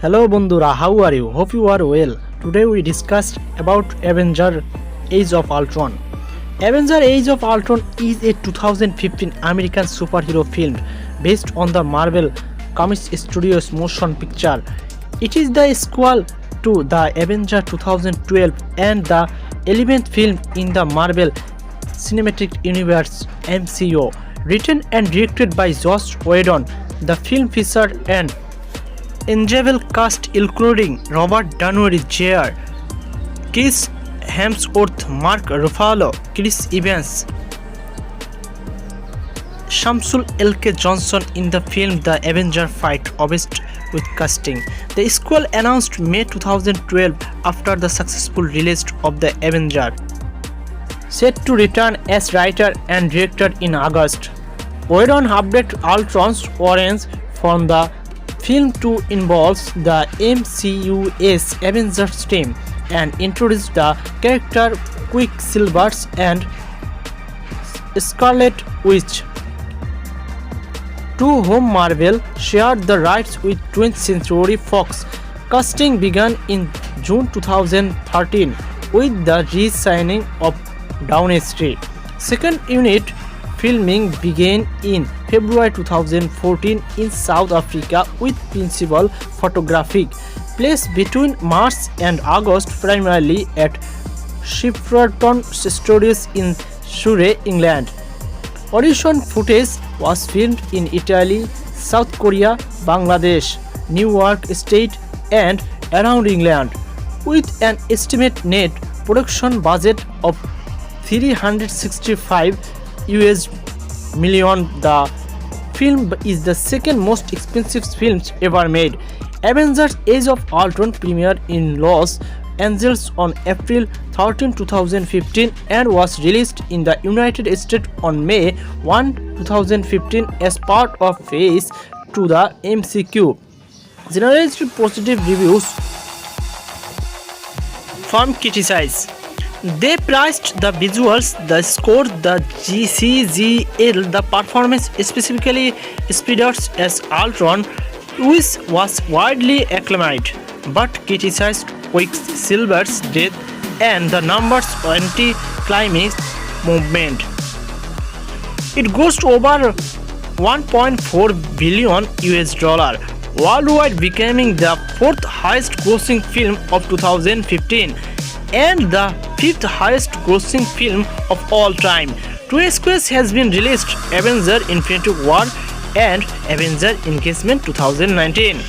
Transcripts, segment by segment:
Hello Bondura, how are you? Hope you are well. Today we discussed about Avenger Age of Ultron. Avenger Age of Ultron is a 2015 American superhero film based on the Marvel Comics Studios motion picture. It is the sequel to the Avenger 2012 and the 11th film in the Marvel Cinematic Universe MCU. Written and directed by Joss Whedon, the film featured an ensemble cast including Robert Downey Jr., Chris Hemsworth, Mark Ruffalo, Chris Evans, Shamsul L.K. Johnson. In the film, the Avenger fight obsessed with casting. The sequel announced May 2012 after the successful release of The Avenger, set to return as writer and director in August. Whedon updated Ultron's origins from the film to involve the MCU's Avengers team and introduced the character Quicksilver and Scarlet Witch, to whom Marvel shared the rights with 20th Century Fox. Casting began in June 2013 with the re-signing of Downey's second unit. Filming began in February 2014 in South Africa with principal photography placed between March and August, primarily at Shepperton Studios in Surrey, England. Audition footage was filmed in Italy, South Korea, Bangladesh, New York State and around England, with an estimated net production budget of $365 million. The film is the second most expensive film ever made. Avengers Age of Ultron premiered in Los Angeles on April 13, 2015 and was released in the United States on May 1, 2015 as part of Phase to the MCU. Generally positive reviews from critics. They praised the visuals, the score, the CGL, the performance, specifically Spider's as Ultron, which was widely acclaimed, but criticized Quicksilver's death and the numbers anti-climax movement. It grossed over $1.4 billion worldwide, becoming the fourth highest grossing film of 2015 and the fifth highest grossing film of all time. Two sequels has been released: Avenger Infinity War and Avenger Engagement 2019.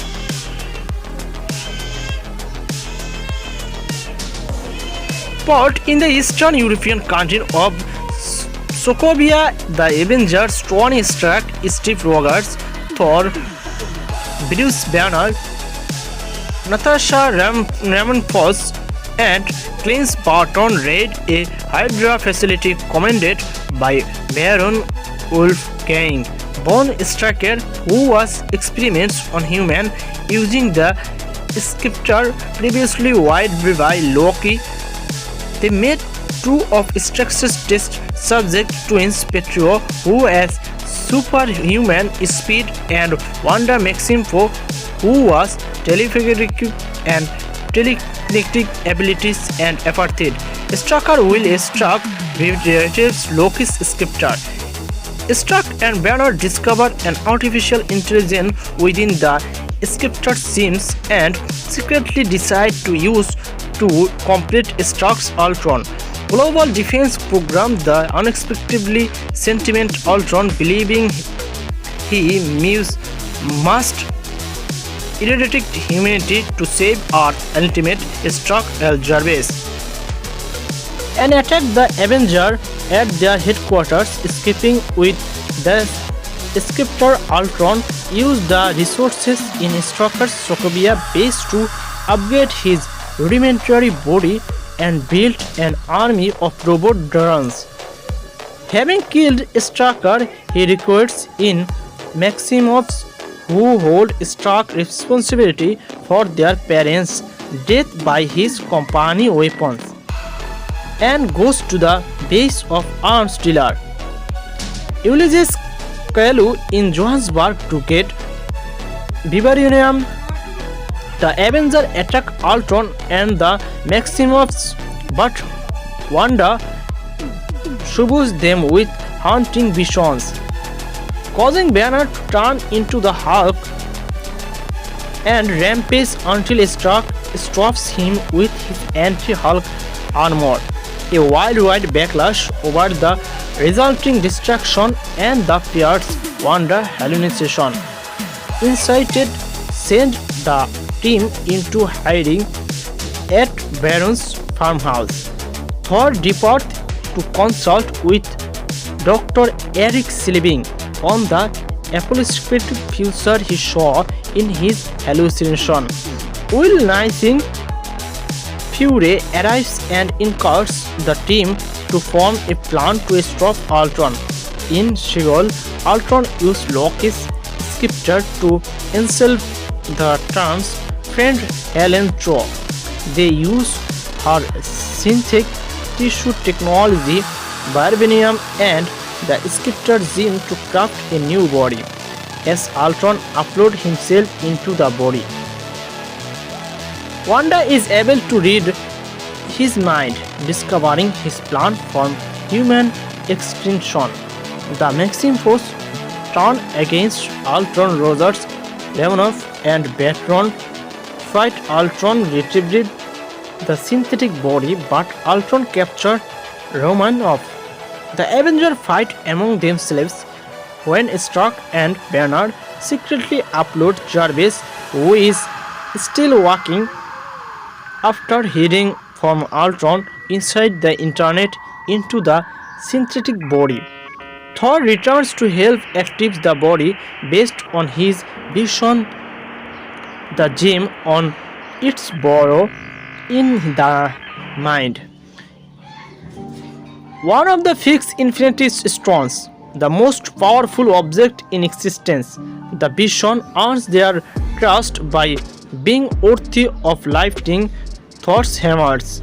Part in the Eastern European country of Sokovia, the Avengers Tony Stark, Steve Rogers, Thor, Bruce Banner, Natasha Romanoff and Clint Barton raid a Hydra facility commanded by Baron Wolfgang von Strucker, who was experiments on humans using the scepter previously widely by Loki. They made two of Strucker's test subject twins, Petro, who has superhuman speed, and Wanda Maximoff, who was telepathic and telekinetic abilities and apathy. Strucker will Struck retrieves Loki's scepter. Struck and Banner discover an artificial intelligence within the scepter seams and secretly decide to use to complete Stark's Ultron global defense program. The unexpectedly sentient Ultron, believing he must eradicate humanity to save Earth, ultimate Struck L. Jarvis and attack the Avenger at their headquarters, escaping with the scepter. Ultron used the resources in Strucker's Sokovia base to upgrade his rudimentary body and build an army of robot drones. Having killed Strucker, he recruits in Maximoff's, who hold Stark responsibility for their parents' death by his company weapons, and goes to the base of arms dealer Ulysses Kalu in Johannesburg to get vibranium The Avengers attack Ultron and the Maximoffs, but Wanda subdues them with hunting visions, causing Banner to turn into the Hulk and rampage until Stark stops him with his anti-Hulk armor. A worldwide backlash over the resulting destruction and the Pierce Wanda hallucination incited sent the team into hiding at Baron's farmhouse. Thor departed to consult with Dr. Eric Silving on the apocalyptic future he saw in his hallucination. Will Nising Fury arrives and encourages the team to form a plan to stop Ultron. In Sheol, Ultron used Loki's scepter to enslave the trans friend Helen Troy. They use her synthetic tissue technology, Vibranium, and the scepter gene to craft a new body. As Ultron uploads himself into the body, Wanda is able to read his mind, discovering his plan for human extinction. The Maxim Force turn against Ultron. Rogers, Romanoff, and Baron fight. Ultron retrieved the synthetic body, but Ultron captured Romanoff. The Avengers fight among themselves when Stark and Banner secretly upload Jarvis, who is still walking after hiding from Ultron inside the internet, into the synthetic body. Thor returns to help activate the body based on his vision. The gem on its burrow in the mind. One of the fixed Infinity Stones, the most powerful object in existence. The Vision earns their trust by being worthy of lifting Thor's hammers.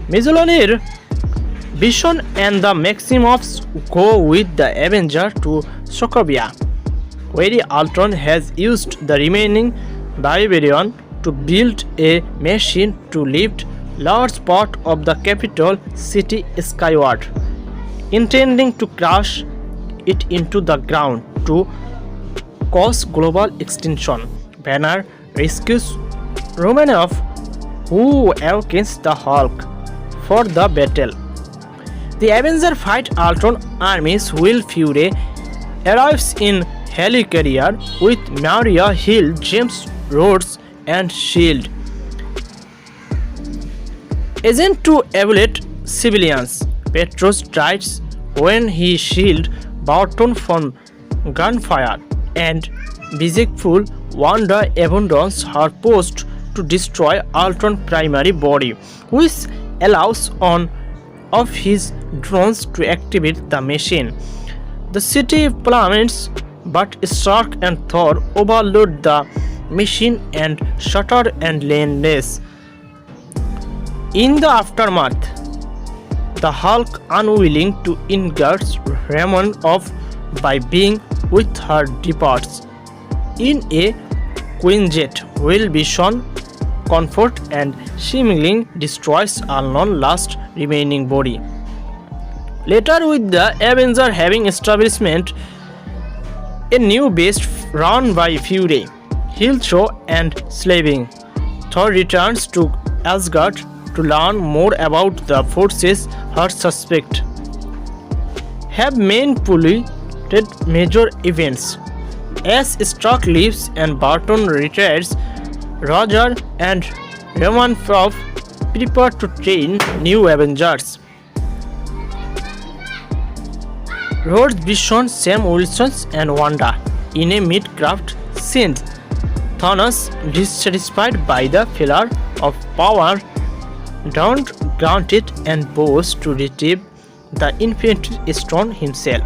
Mjolnir, Vision and the Maximoffs go with the Avenger to Sokovia, where Ultron has used the remaining Vibranium to build a machine to lift large part of the capital city skyward, intending to crash it into the ground to cause global extinction. Banner rescues Romanoff, who awakens the Hulk for the battle. The Avengers fight Ultron armies. Will Fury arrives in helicarrier with Maria Hill, James Rhodes, and S.H.I.E.L.D. Agent to evaluate civilians. Petros dies when he shields Barton from gunfire, and Bizekful Wanda abandons her post to destroy Ultron's primary body, which allows one of his drones to activate the machine. The city plummets, but Stark and Thor overload the machine and shatter and lands. In the aftermath, the Hulk, unwilling to injure Romanoff by being with her, departs in a Quinjet. Will Vision comfort and seemingly destroys Ultron's last remaining body. Later, with the Avengers having establishment a new base run by Fury, Hilltro, and Slaving, Thor returns to Asgard to learn more about the forces her suspect have manipulated major events. As Stark leaves and Barton retires, Roger and Romanoff prepare to train new Avengers. Rhodes, Vision, Sam Wilson, and Wanda in a mid-craft scene. Thanos, dissatisfied by the failure of power don't grant it and vows to retrieve the Infinity Stone himself.